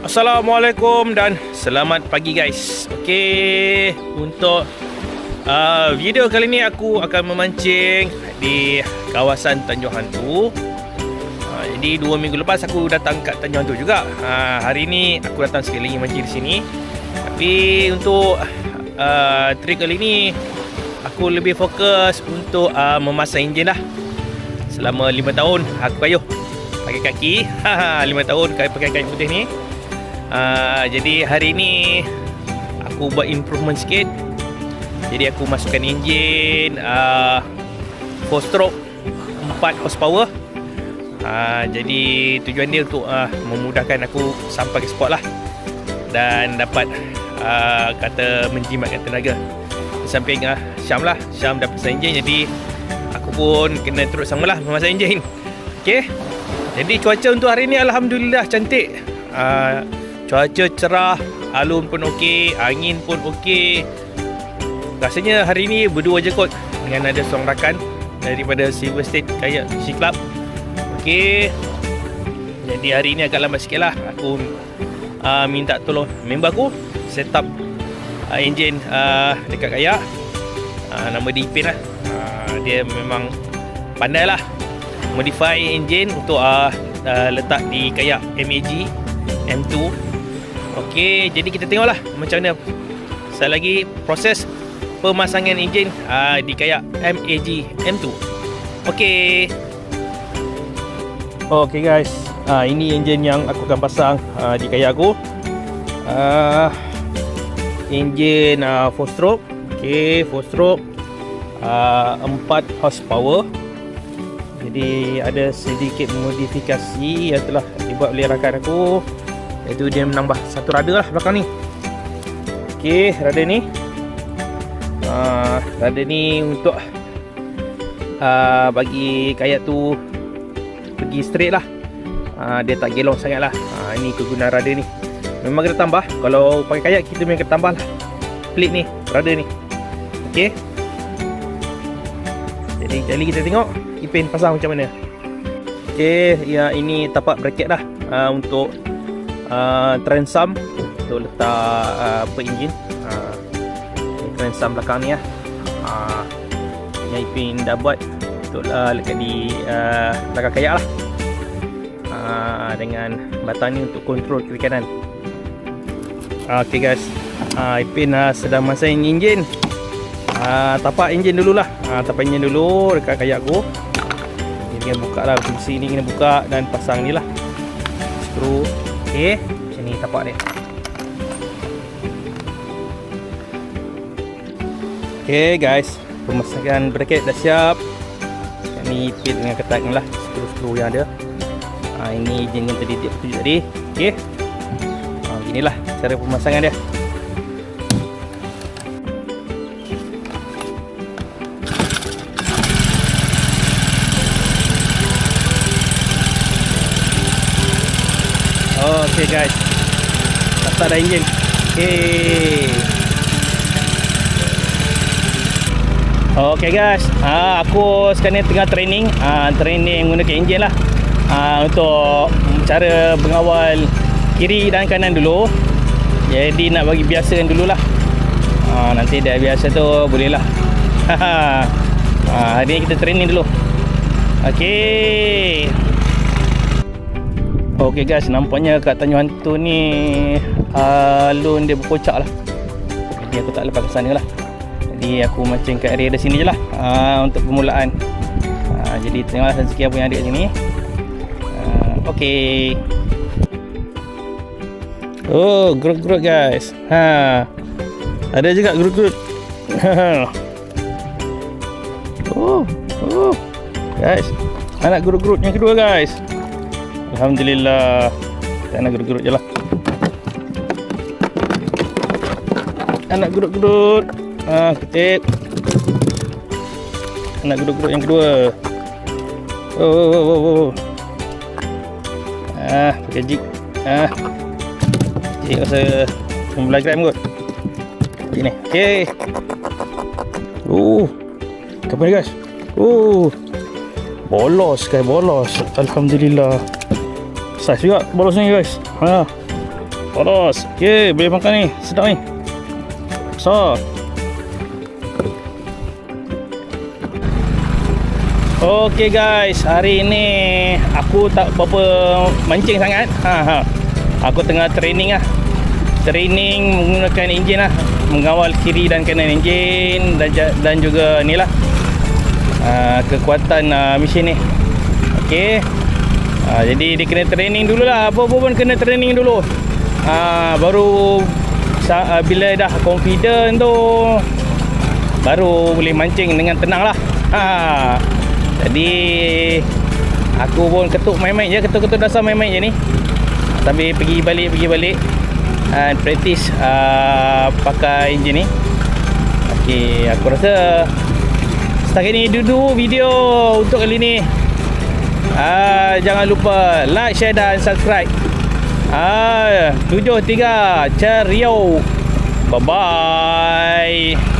Assalamualaikum dan selamat pagi guys. Okey, untuk video kali ni aku akan memancing di kawasan Tanjung Hantu. Jadi 2 minggu lepas aku datang kat Tanjung Hantu juga. Hari ni aku datang sekali lagi mancing di sini. Tapi untuk trip kali ni aku lebih fokus untuk memasang enjin lah. Selama 5 tahun aku kayuh pakai kaki. 5 tahun pakai kain putih ni. Jadi hari ni aku buat improvement sikit. Jadi aku masukkan enjin 4 stroke 4 horsepower. Jadi tujuan dia untuk memudahkan aku sampai ke spot lah, dan dapat kata menjimatkan tenaga. Di samping Syam dah pasang enjin, jadi aku pun kena terus samalah memasang enjin. Okay, jadi cuaca untuk hari ni alhamdulillah cantik. Cuaca cerah, alun pun okey, angin pun okey. Rasanya hari ni berdua je kot dengan ada seorang rakan daripada Silver State Kayak Fishing Club. Okey, jadi hari ni agak lambat sikit lah. Aku minta tolong member aku set up enjin dekat kayak. Nama dia Ipin lah. Dia memang pandai lah modify enjin untuk letak di kayak MAG M2. Okey, jadi kita tengoklah macam mana sekali lagi proses pemasangan enjin di kayak MAG M2. Okey. Okey guys, ini enjin yang aku akan pasang di kayak aku. Enjin 4 stroke. Okey, 4 stroke 4 horsepower. Jadi ada sedikit modifikasi yang telah dibuat oleh rakan aku, iaitu dia menambah satu rada lah belakang ni. Okey, rada ni untuk bagi kayak tu pergi straight lah. Dia tak gelong sangat lah. Ini kegunaan rada ni. Memang kena tambah. Kalau pakai kayak kita memang kena tambah lah plate ni, rada ni. Okey, jadi kali kita tengok Ipin pasang macam mana. Okey, ya, ini tapak bracket dah untuk transom untuk letak enjin. Transom belakang ni lah. Yang Ipin dah buat untuk lekat di belakang kayak lah. Dengan batang ni untuk kontrol kiri kanan. Okey guys, Ipin sedang masang enjin. Tapak enjin dululah. Tapak enjin dulu dekat kayak aku. Ini kena buka lah, besi ni kena buka dan pasang ni lah skru. Okey, macam ni tapak dia. Okey guys, pemasangan bracket dah siap. Ini fit dengan ketat lah skru-skru yang ada. Ini enjin yang tadi aku tunjuk tadi. Okey, inilah cara pemasangan dia. Okey guys, start dah enjin. Okey guys, aku sekarang ni tengah training menggunakan enjin lah. Untuk cara mengawal kiri dan kanan dulu. Jadi nak bagi biasakan dululah. Nanti dah biasa tu boleh lah. Hari ni kita training dulu. Okey. Okey guys, nampaknya kat Tanjung Hantu ni alun dia berkocak lah. Jadi aku tak lepas ke sana lah. Jadi aku mancing kat area di sini je lah untuk permulaan. Jadi tengoklah rezeki apa yang ada kat sini. Okey. Oh, gerut-gerut guys. Ada juga gerut-gerut. Guys, anak gerut-gerut yang kedua guys. Alhamdulillah. Kita nak gerut-gerut je lah. Anak gerut-gerut. Kutip. Anak gerut-gerut yang kedua. Pakai jig. Jig rasa 19 gram kot. Ini. Okey. Apa ni guys? Bolos guys, bolos. Alhamdulillah. Saiz juga bolosnya guys. Panas. Okey, boleh makan ni. Sedap ni. Besar. Okey guys, hari ni aku tak berapa mancing sangat. Aku tengah training lah. Training menggunakan enjin lah, mengawal kiri dan kanan enjin dan juga ni lah kekuatan mesin ni. Okey. Jadi dia kena training dulu lah. Apa-apa pun kena training dulu. Baru bila dah confident tu baru boleh mancing dengan tenang lah. Jadi aku pun ketuk main-main je, ketuk-ketuk dasar main-main je ni. Sambil pergi balik and practice pakai enjin ni. Okey, aku rasa setakat ni dulu video untuk kali ni. Jangan lupa like, share dan subscribe. 73 Cerio. Bye bye.